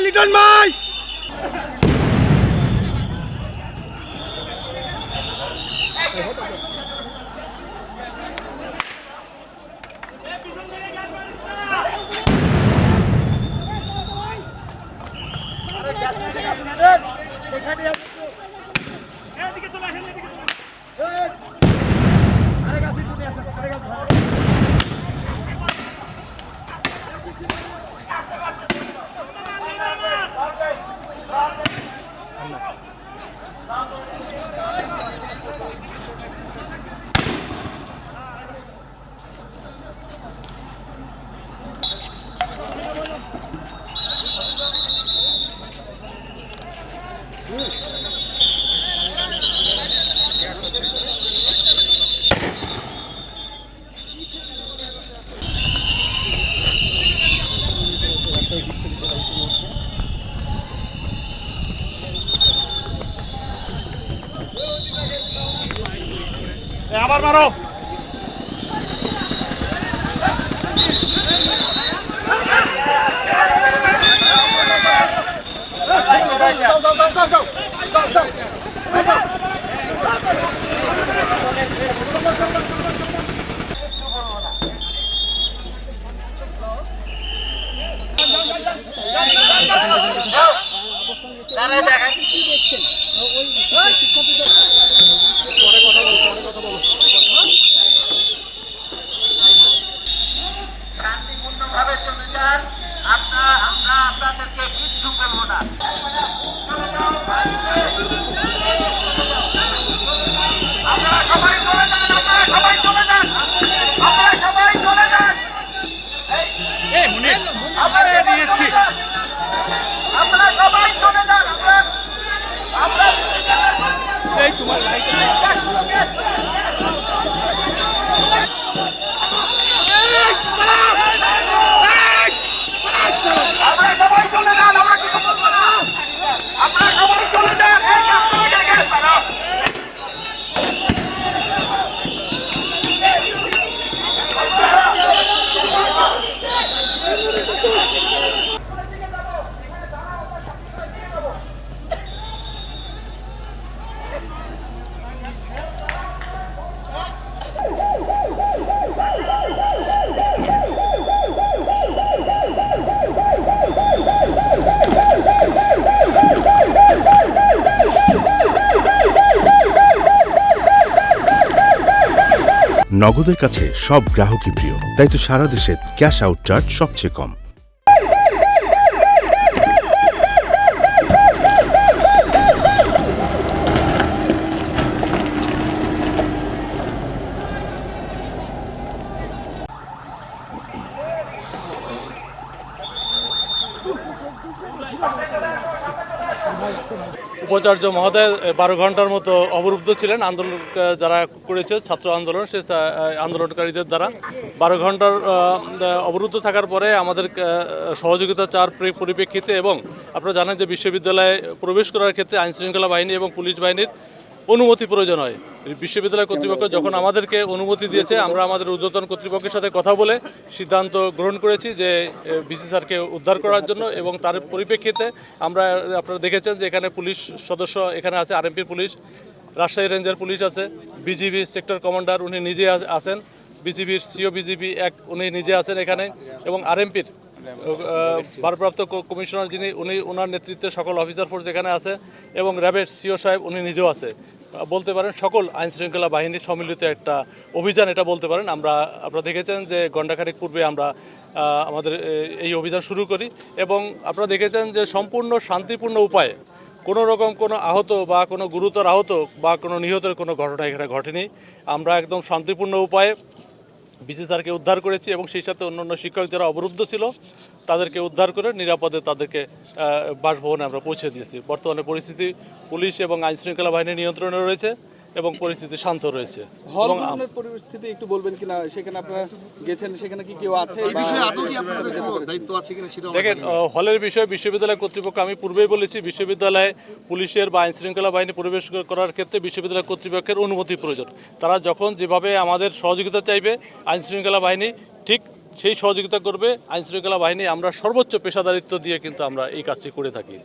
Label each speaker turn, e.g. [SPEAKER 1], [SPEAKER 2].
[SPEAKER 1] লিটন ভাই আবার মারো
[SPEAKER 2] শান্তিপূর্ণভাবে চলে যান। আমরা আপনাদেরকে কিচ্ছু বলবো না। আপনারা সবাই চলে যান, আপনারা সবাই চলে যান, আপনারা সবাই চলে যান। আপনারা সবাই চলে যান। এই তোমার আপনারা সবাই চলে যান, আমরা কিছু বলবো না। আপনারা সবাই চলে যান।
[SPEAKER 3] নগদের কাছে সব গ্রাহকই প্রিয়, তাই তো সারা দেশে ক্যাশ আউট চার্জ সবচেয়ে কম।
[SPEAKER 4] উপাচার্য মহোদয় 12 ঘন্টার মতো অবরুদ্ধ ছিলেন। আন্দোলন যারা করেছে ছাত্র আন্দোলন, সে আন্দোলনকারীদের দ্বারা 12 ঘন্টার অবরুদ্ধ থাকার পরে আমাদের সহযোগিতা চার পরিপ্রেক্ষিতে, এবং আপনারা জানেন যে বিশ্ববিদ্যালয়ে প্রবেশ করার ক্ষেত্রে আইনশৃঙ্খলা বাহিনী এবং পুলিশ বাহিনীর অনুমতি প্রয়োজন হয়। বিশ্ববিদ্যালয় কর্তৃপক্ষ যখন আমাদেরকে অনুমতি দিয়েছে, আমরা আমাদের ঊর্ধ্বতন কর্তৃপক্ষের সাথে কথা বলে সিদ্ধান্ত গ্রহণ করেছি যে ভিসি স্যারকে উদ্ধার করার জন্য, এবং তার পরিপ্রেক্ষিতে আপনারা দেখেছেন যে এখানে পুলিশ সদস্য এখানে আছে, আরএমপির পুলিশ, রাজশাহী রেঞ্জের পুলিশ আছে, বিজিবি সেক্টর কমান্ডার উনি নিজে আছেন, বিজিবির সিও বিজিবি উনি নিজে আছেন এখানে, এবং আরএমপির ভারপ্রাপ্ত কমিশনার যিনি ওনার নেতৃত্বে সকল অফিসার ফোর্স এখানে আছে, এবং র্যাবের সিও সাহেব উনি নিজেও আছে। বলতে পারেন সকল আইনশৃঙ্খলা বাহিনীর সম্মিলিত একটা অভিযান এটা বলতে পারেন। আপনারা দেখেছেন যে ঘণ্টাখানেক পূর্বে আমরা আমাদের এই অভিযান শুরু করি, এবং আপনারা দেখেছেন যে সম্পূর্ণ শান্তিপূর্ণ উপায়ে কোনো রকম কোনো আহত বা কোনো গুরুতর আহত বা কোনো নিহতের কোনো ঘটনা এখানে ঘটেনি। আমরা একদম শান্তিপূর্ণ উপায়ে ভিসি স্যারকে উদ্ধার করেছি, এবং সেই সাথে অন্যান্য শিক্ষক যারা অবরুদ্ধ ছিল তাদেরকে উদ্ধার করে নিরাপদে তাদেরকে বাসভবনে আমরা পৌঁছে দিয়েছি। বর্তমানে পরিস্থিতি পুলিশ এবং আইনশৃঙ্খলা বাহিনীর নিয়ন্ত্রণে রয়েছে এবং পরিস্থিতি শান্ত রয়েছে। এবং
[SPEAKER 5] পরিস্থিতি একটু বলবেন কিনা, সেখানে আপনারা গেছেন, সেখানে কি কেউ আছে?
[SPEAKER 4] দেখেন, হলের বিষয়ে বিশ্ববিদ্যালয় কর্তৃপক্ষ, আমি পূর্বেই বলেছি, বিশ্ববিদ্যালয়ে পুলিশের বা আইনশৃঙ্খলা বাহিনী প্রবেশ করার ক্ষেত্রে বিশ্ববিদ্যালয় কর্তৃপক্ষের অনুমতি প্রয়োজন। তারা যখন যেভাবে আমাদের সহযোগিতা চাইবে, আইনশৃঙ্খলা বাহিনী ঠিক সেই সহযোগিতা করবে আইনশৃঙ্খলা বাহিনী। আমরা সর্বোচ্চ পেশাদারিত্ব দিয়ে কিন্তু আমরা এই কাজটি করে থাকি।